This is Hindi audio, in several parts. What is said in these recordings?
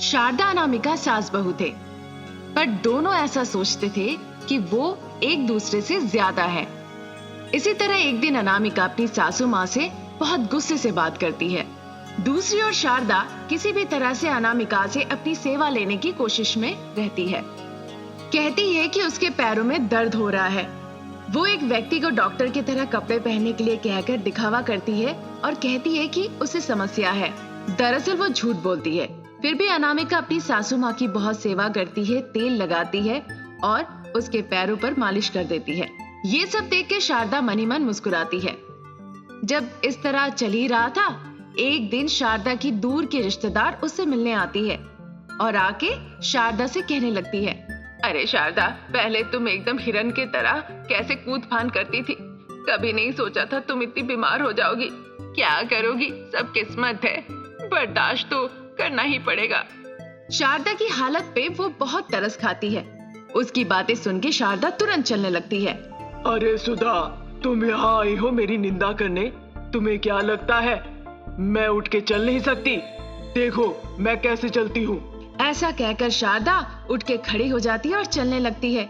शारदा अनामिका सास बहू थे, पर दोनों ऐसा सोचते थे कि वो एक दूसरे से ज्यादा है। इसी तरह एक दिन अनामिका अपनी सासू माँ से बहुत गुस्से से बात करती है। दूसरी ओर शारदा किसी भी तरह से अनामिका से अपनी सेवा लेने की कोशिश में रहती है। कहती है कि उसके पैरों में दर्द हो रहा है। वो एक व्यक्ति को डॉक्टर की तरह कपड़े पहनने के लिए कहकर दिखावा करती है और कहती है कि उसे समस्या है। दरअसल वो झूठ बोलती है। फिर भी अनामिका अपनी सासू माँ की बहुत सेवा करती है, तेल लगाती है और उसके पैरों पर मालिश कर देती है। ये सब देख के शारदा मनी मन मुस्कुराती है। जब इस तरह चल ही रहा था, एक दिन शारदा की दूर की रिश्तेदार उससे मिलने आती है और आके शारदा से कहने लगती है, अरे शारदा, पहले तुम एकदम हिरन की तरह कैसे कूद फान करती थी। कभी नहीं सोचा था तुम इतनी बीमार हो जाओगी। क्या करोगी, सब किस्मत है, बर्दाश्त तो करना ही पड़ेगा। शारदा की हालत पे वो बहुत तरस खाती है। उसकी बातें सुन के शारदा तुरंत चलने लगती है। अरे सुधा, तुम यहाँ आई हो मेरी निंदा करने? तुम्हें क्या लगता है मैं उठ के चल नहीं सकती? देखो मैं कैसे चलती हूँ। ऐसा कहकर शारदा उठ के खड़ी हो जाती है और चलने लगती है।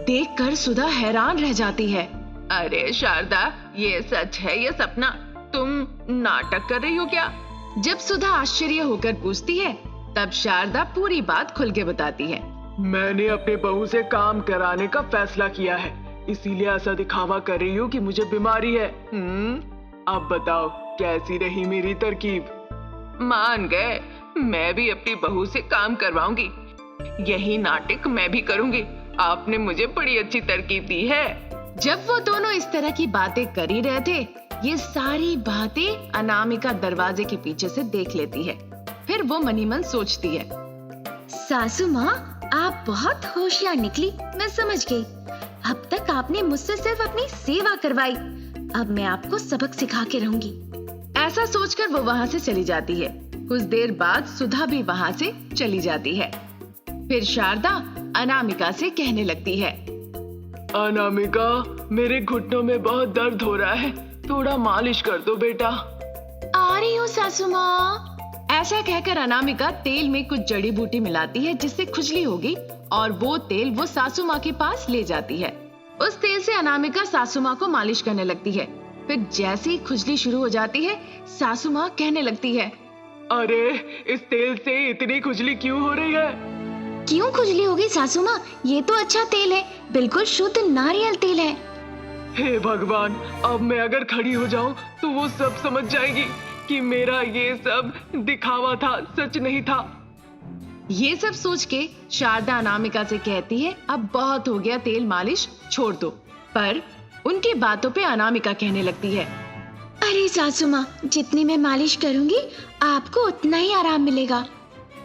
देखकर सुधा हैरान रह जाती है। अरे शारदा, ये सच है या सपना? तुम नाटक कर रही हो क्या? जब सुधा आश्चर्य होकर पूछती है, तब शारदा पूरी बात खुल के बताती है। मैंने अपने बहू से काम कराने का फैसला किया है, इसीलिए ऐसा दिखावा कर रही हूँ कि मुझे बीमारी है। अब बताओ कैसी रही मेरी तरकीब? मान गए, मैं भी अपनी बहू से काम करवाऊंगी। यही नाटक मैं भी करूंगी। आपने मुझे बड़ी अच्छी तरकीब दी है। जब वो दोनों इस तरह की बातें कर ही रहे थे, ये सारी बातें अनामिका दरवाजे के पीछे से देख लेती है। फिर वो मनी मन सोचती है, सासू माँ, आप बहुत होशियार निकली, मैं समझ गई। अब तक आपने मुझसे सिर्फ अपनी सेवा करवाई, अब मैं आपको सबक सिखा के रहूंगी। ऐसा सोचकर वो वहाँ से चली जाती है। कुछ देर बाद सुधा भी वहाँ से चली जाती है। फिर शारदा अनामिका से कहने लगती है, अनामिका, मेरे घुटनों में बहुत दर्द हो रहा है, थोड़ा मालिश कर दो बेटा। आ रही हूँ सासू माँ। ऐसा कहकर अनामिका तेल में कुछ जड़ी बूटी मिलाती है जिससे खुजली होगी, और वो तेल वो सासू माँ के पास ले जाती है। उस तेल से अनामिका सासू माँ को मालिश करने लगती है। फिर जैसे ही खुजली शुरू हो जाती है, सासू माँ कहने लगती है, अरे इस तेल से इतनी खुजली क्यों हो रही है? क्यों खुजली होगी सासू माँ? ये तो अच्छा तेल है, बिल्कुल शुद्ध नारियल तेल है। हे भगवान, अब मैं अगर खड़ी हो जाऊं तो वो सब समझ जाएगी कि मेरा ये सब दिखावा था, सच नहीं था। ये सब सोच के शारदा अनामिका से कहती है, अब बहुत हो गया तेल मालिश, छोड़ दो। पर उनकी बातों पे अनामिका कहने लगती है, अरे सासू माँ, जितनी मैं मालिश करूंगी आपको उतना ही आराम मिलेगा।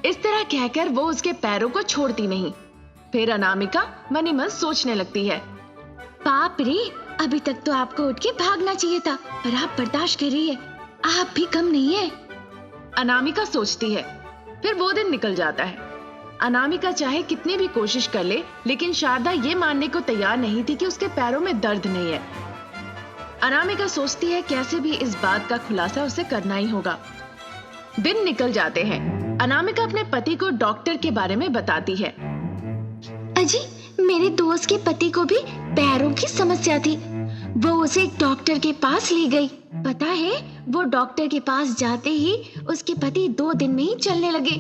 इस तरह कहकर वो उसके पैरों को छोड़ती नहीं। फिर अनामिका मनी मन सोचने लगती है, बाप रे, अभी तक तो आपको उठ के भागना चाहिए था, पर आप बर्दाश्त कर रही है, आप भी कम नहीं है। अनामिका सोचती है। फिर वो दिन निकल जाता है। अनामिका चाहे कितनी भी कोशिश कर ले, लेकिन शारदा ये मानने को तैयार नहीं थी कि उसके पैरों में दर्द नहीं है। अनामिका सोचती है कैसे भी इस बात का खुलासा उसे करना ही होगा। दिन निकल जाते हैं। अनामिका अपने पति को डॉक्टर के बारे में बताती है। अजी, मेरे दोस्त के पति को भी पैरों की समस्या थी, वो उसे एक डॉक्टर के पास ले गई। पता है, वो डॉक्टर के पास जाते ही उसके पति 2 दिन में ही चलने लगे।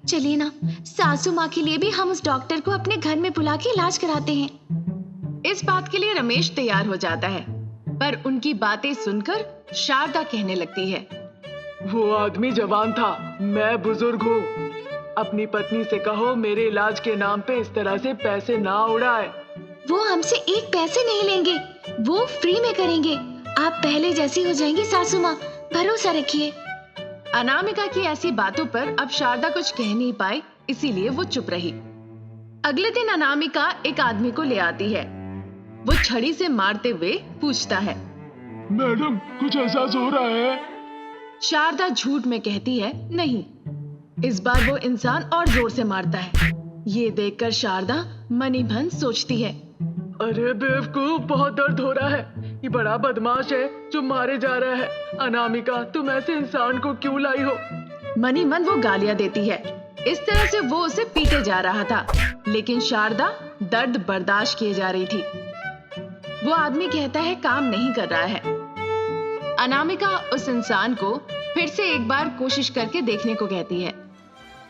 चलिए ना, सासू माँ के लिए भी हम उस डॉक्टर को अपने घर में बुला के इलाज कराते हैं। इस बात के लिए रमेश तैयार हो जाता है, पर उनकी बातें सुनकर शारदा कहने लगती है, वो आदमी जवान था, मैं बुजुर्ग हूँ। अपनी पत्नी से कहो मेरे इलाज के नाम पे इस तरह से पैसे ना उड़ाए। वो हमसे एक पैसे नहीं लेंगे, वो फ्री में करेंगे। आप पहले जैसी हो जाएंगी सासू माँ, भरोसा रखिए। अनामिका की ऐसी बातों पर अब शारदा कुछ कह नहीं पाई, इसीलिए वो चुप रही। अगले दिन अनामिका एक आदमी को ले आती है। वो छड़ी से मारते हुए पूछता है, मैडम, कुछ एहसास हो रहा है? शारदा झूठ में कहती है, नहीं। इस बार वो इंसान और जोर से मारता है। ये देखकर शारदा मनी मन सोचती है, अरे बेवकूफ, बहुत दर्द हो रहा है, ये बड़ा बदमाश है जो मारे जा रहा है। अनामिका, तुम ऐसे इंसान को क्यों लाई हो? मनी मन वो गालियां देती है। इस तरह से वो उसे पीटे जा रहा था, लेकिन शारदा दर्द बर्दाश्त किए जा रही थी। वो आदमी कहता है काम नहीं कर रहा है। अनामिका उस इंसान को फिर से एक बार कोशिश करके देखने को कहती है,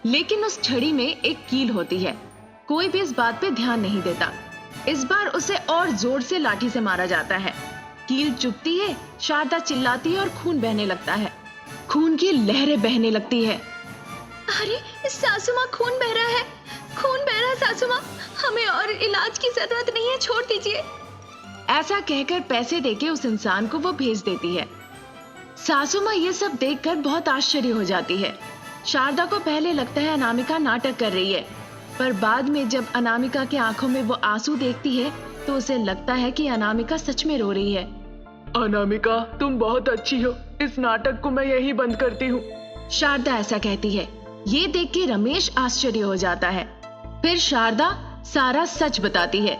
लेकिन उस छड़ी में एक कील होती है। कोई भी इस बात पे ध्यान नहीं देता। इस बार उसे और जोर से लाठी से मारा जाता है। कील चुभती है, शारदा चिल्लाती है और खून बहने लगता है। खून की लहरें बहने लगती है। अरे सासू माँ, खून बह रहा है, खून बह रहा है सासू माँ, हमें और इलाज की जरूरत नहीं है, छोड़ दीजिए। ऐसा कहकर पैसे देके उस इंसान को वो भेज देती है। सासू माँ ये सब देखकर बहुत आश्चर्य हो जाती है। शारदा को पहले लगता है अनामिका नाटक कर रही है, पर बाद में जब अनामिका की आंखों में वो आंसू देखती है तो उसे लगता है कि अनामिका सच में रो रही है। अनामिका, तुम बहुत अच्छी हो, इस नाटक को मैं यही बंद करती हूँ। शारदा ऐसा कहती है। ये देख के रमेश आश्चर्य हो जाता है। फिर शारदा सारा सच बताती है।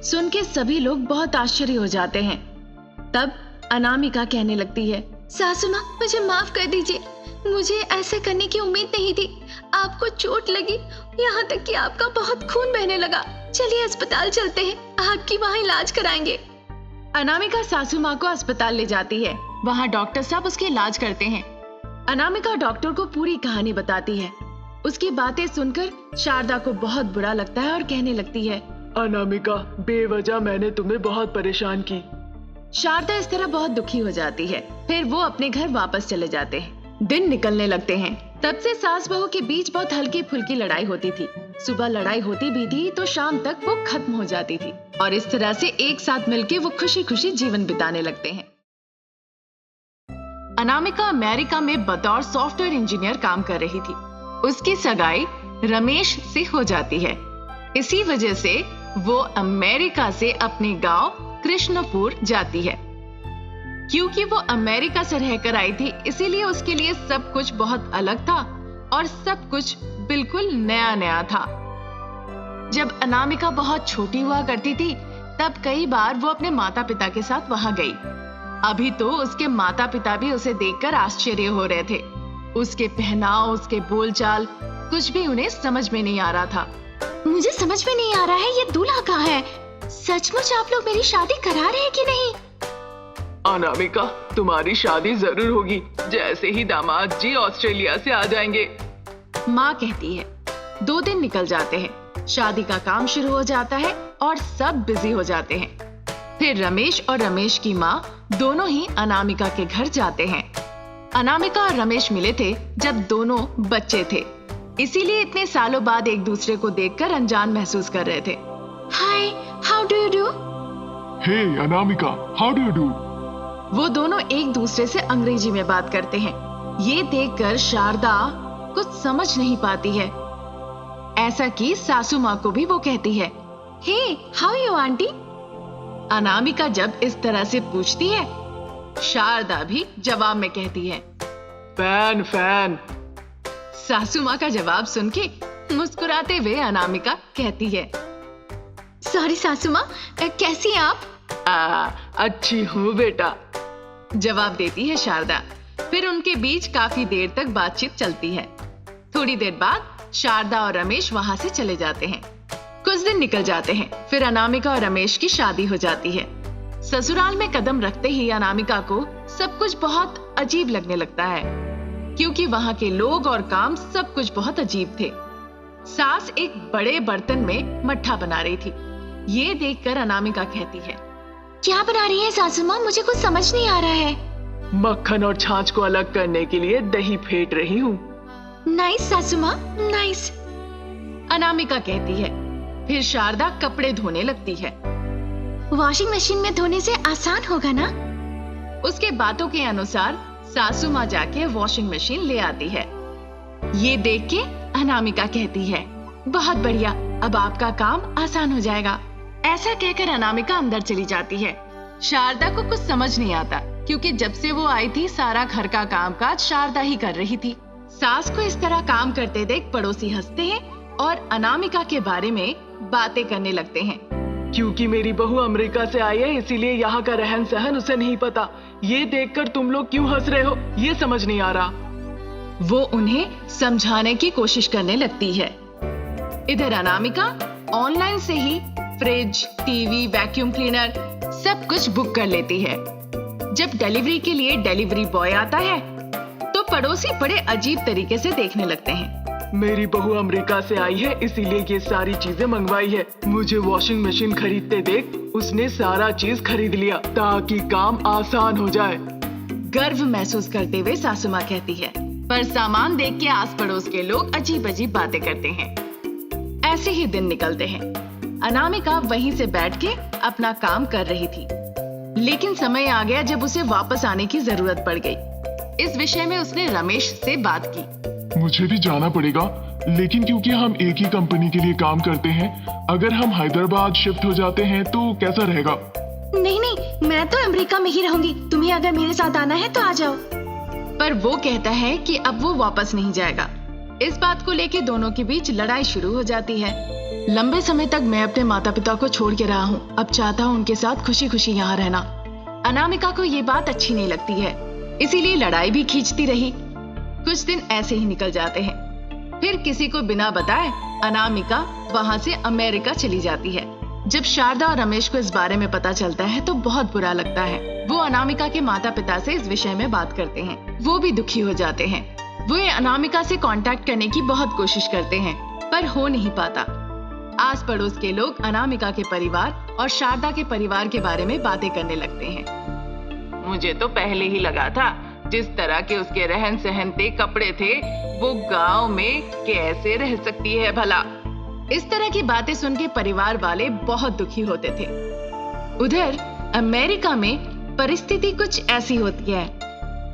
सुन के सभी लोग बहुत आश्चर्य हो जाते हैं। तब अनामिका कहने लगती है, सासू माँ, मुझे माफ कर दीजिए, मुझे ऐसे करने की उम्मीद नहीं थी। आपको चोट लगी, यहाँ तक कि आपका बहुत खून बहने लगा। चलिए अस्पताल चलते हैं, आपकी वहाँ इलाज कराएंगे। अनामिका सासू माँ को अस्पताल ले जाती है। वहाँ डॉक्टर साहब उसके इलाज करते हैं। अनामिका डॉक्टर को पूरी कहानी बताती है। उसकी बातें सुनकर शारदा को बहुत बुरा लगता है और कहने लगती है, अनामिका, बेवजह मैंने तुम्हें बहुत परेशान की। शारदा इस तरह बहुत दुखी हो जाती है। फिर वो अपने घर वापस चले जाते हैं। दिन निकलने लगते हैं। तब से सास बहू के बीच बहुत हल्की फुल्की लड़ाई होती थी। सुबह लड़ाई होती भी थी तो शाम तक वो खत्म हो जाती थी और इस तरह से एक साथ मिलके वो खुशी खुशी जीवन बिताने लगते हैं। अनामिका अमेरिका में बतौर सॉफ्टवेयर इंजीनियर काम कर रही थी। उसकी सगाई रमेश से हो जाती है। इसी वजह से वो अमेरिका से अपने गांव कृष्णपुर जाती है। क्योंकि वो अमेरिका से रहकर आई थी, इसीलिए उसके लिए सब कुछ बहुत अलग था और सब कुछ बिल्कुल नया नया था। जब अनामिका बहुत छोटी हुआ करती थी, तब कई बार वो अपने माता पिता के साथ वहां गई। अभी तो उसके माता पिता भी उसे देखकर आश्चर्य हो रहे थे। उसके पहनाव, उसके बोलचाल, कुछ भी उन्हें समझ में नहीं आ रहा था। मुझे समझ में नहीं आ रहा है, ये दूल्हा कहाँ है? सचमुच आप लोग मेरी शादी करा रहे हैं कि नहीं? अनामिका, तुम्हारी शादी जरूर होगी जैसे ही दामाद जी ऑस्ट्रेलिया से आ जाएंगे। माँ कहती है। 2 दिन निकल जाते हैं। शादी का काम शुरू हो जाता है और सब बिजी हो जाते हैं। फिर रमेश और रमेश की माँ दोनों ही अनामिका के घर जाते हैं। अनामिका और रमेश मिले थे जब दोनों बच्चे थे, इसीलिए इतने सालों बाद एक दूसरे को देखकर अनजान महसूस कर रहे थे। Hi, how do you do? Hey Anamika, how do you do? वो दोनों एक दूसरे से अंग्रेजी में बात करते हैं। ये देखकर शारदा कुछ समझ नहीं पाती है। ऐसा कि सासू माँ को भी वो कहती है, हे, हाउ यू आंटी? अनामिका जब इस तरह से पूछती है, शारदा भी जवाब में कहती है, फैन फैन। सासू माँ का जवाब सुन के मुस्कुराते हुए अनामिका कहती है, सॉरी सासू माँ, कैसी हैं आप? अच्छी हूँ बेटा, जवाब देती है शारदा। फिर उनके बीच काफी देर तक बातचीत चलती है। थोड़ी देर बाद शारदा और रमेश वहां से चले जाते हैं। कुछ दिन निकल जाते हैं। फिर अनामिका और रमेश की शादी हो जाती है। ससुराल में कदम रखते ही अनामिका को सब कुछ बहुत अजीब लगने लगता है, क्योंकि वहां के लोग और काम सब कुछ बहुत अजीब थे। सास एक बड़े बर्तन में मट्ठा बना रही थी। ये देखकर अनामिका कहती है, क्या बना रही है सासू माँ? मुझे कुछ समझ नहीं आ रहा है। मक्खन और छाछ को अलग करने के लिए दही फेंट रही हूँ। नाइस सासू माँ, नाइस, अनामिका कहती है। फिर शारदा कपड़े धोने लगती है। वॉशिंग मशीन में धोने से आसान होगा ना? उसके बातों के अनुसार सासू माँ जाके वॉशिंग मशीन ले आती है। ये देख के अनामिका कहती है, बहुत बढ़िया, अब आपका काम आसान हो जाएगा। ऐसा कहकर अनामिका अंदर चली जाती है। शारदा को कुछ समझ नहीं आता, क्योंकि जब से वो आई थी सारा घर का कामकाज शारदा ही कर रही थी। सास को इस तरह काम करते देख पड़ोसी हंसते हैं और अनामिका के बारे में बातें करने लगते हैं। क्योंकि मेरी बहू अमेरिका से आई है, इसीलिए यहाँ का रहन सहन उसे नहीं पता। ये देखकर तुम लोग क्यों हंस रहे हो, ये समझ नहीं आ रहा। वो उन्हें समझाने की कोशिश करने लगती है। इधर अनामिका ऑनलाइन से ही फ्रिज, टीवी, वैक्यूम क्लीनर सब कुछ बुक कर लेती है। जब डिलीवरी के लिए डिलीवरी बॉय आता है तो पड़ोसी बड़े अजीब तरीके से देखने लगते हैं। मेरी बहू अमेरिका से आई है, इसीलिए ये सारी चीजें मंगवाई है। मुझे वॉशिंग मशीन खरीदते देख उसने सारा चीज खरीद लिया ताकि काम आसान हो जाए। गर्व महसूस करते हुए सासू माँ कहती है, पर सामान देख के आस पड़ोस के लोग अजीब अजीब बातें करते हैं। ऐसे ही दिन निकलते हैं। अनामिका वहीं से बैठ के अपना काम कर रही थी, लेकिन समय आ गया जब उसे वापस आने की जरूरत पड़ गई। इस विषय में उसने रमेश से बात की। मुझे भी जाना पड़ेगा, लेकिन क्योंकि हम एक ही कंपनी के लिए काम करते हैं, अगर हम हैदराबाद शिफ्ट हो जाते हैं तो कैसा रहेगा? नहीं नहीं, मैं तो अमेरिका में ही रहूंगी। तुम्हें अगर मेरे साथ आना है तो आ जाओ। पर वो कहता है कि अब वो वापस नहीं जाएगा। इस बात को लेके दोनों के बीच लड़ाई शुरू हो जाती है। लंबे समय तक मैं अपने माता पिता को छोड़ के रहा हूँ, अब चाहता हूँ उनके साथ खुशी खुशी यहाँ रहना। अनामिका को ये बात अच्छी नहीं लगती है, इसीलिए लड़ाई भी खींचती रही। कुछ दिन ऐसे ही निकल जाते हैं। फिर किसी को बिना बताए अनामिका वहाँ से अमेरिका चली जाती है। जब शारदा और रमेश को इस बारे में पता चलता है तो बहुत बुरा लगता है। वो अनामिका के माता पिता से इस विषय में बात करते हैं। वो भी दुखी हो जाते हैं। वो अनामिका से कांटेक्ट करने की बहुत कोशिश करते हैं, पर हो नहीं पाता। आस पड़ोस के लोग अनामिका के परिवार और शारदा के परिवार के बारे में बातें करने लगते हैं। मुझे तो पहले ही लगा था, जिस तरह के उसके रहन सहन थे, कपड़े थे, वो गांव में कैसे रह सकती है भला। इस तरह की बातें सुन के परिवार वाले बहुत दुखी होते थे। उधर अमेरिका में परिस्थिति कुछ ऐसी होती है।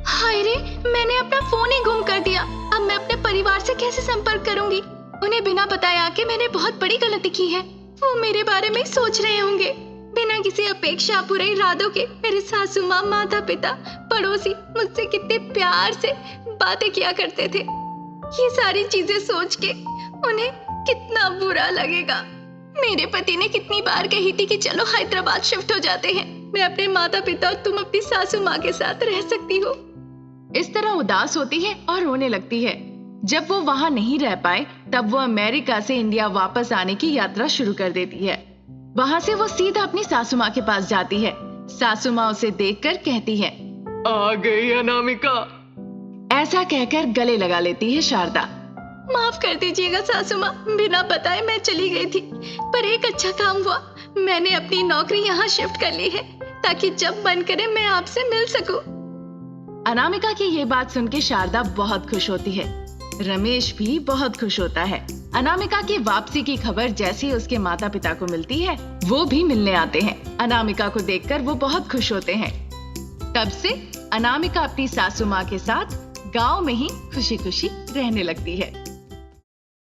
हाय रे, मैंने अपना फोन ही गुम कर दिया। अब मैं अपने परिवार से कैसे संपर्क करूंगी? उन्हें बिना बताए आके मैंने बहुत बड़ी गलती की है। वो मेरे बारे में सोच रहे होंगे। बिना किसी अपेक्षा, बुरे इरादों के मेरे सासू माँ, माता पिता, पड़ोसी मुझसे कितने प्यार से बातें किया करते थे। ये सारी चीजें सोच के उन्हें कितना बुरा लगेगा। मेरे पति ने कितनी बार कही थी कि चलो हैदराबाद शिफ्ट हो जाते हैं, मैं अपने माता पिता और तुम अपनी सासू माँ के साथ रह सकती हो। इस तरह उदास होती है और रोने लगती है। जब वो वहाँ नहीं रह पाए तब वो अमेरिका से इंडिया वापस आने की यात्रा शुरू कर देती है। वहाँ से वो सीधा अपनी सासू माँ के पास जाती है। सासू माँ उसे देखकर कहती है, आ गई अनामिका। ऐसा कहकर गले लगा लेती है शारदा। माफ कर दीजिएगा सासू माँ, बिना बताए मैं चली गई थी, पर एक अच्छा काम हुआ, मैंने अपनी नौकरी यहाँ शिफ्ट कर ली है ताकि जब मन करे मैं आपसे मिल सकूं। अनामिका की ये बात सुन के शारदा बहुत खुश होती है। रमेश भी बहुत खुश होता है। अनामिका की वापसी की खबर जैसे ही उसके माता पिता को मिलती है, वो भी मिलने आते हैं। अनामिका को देखकर वो बहुत खुश होते हैं। तब से अनामिका अपनी सासू माँ के साथ गांव में ही खुशी खुशी रहने लगती है।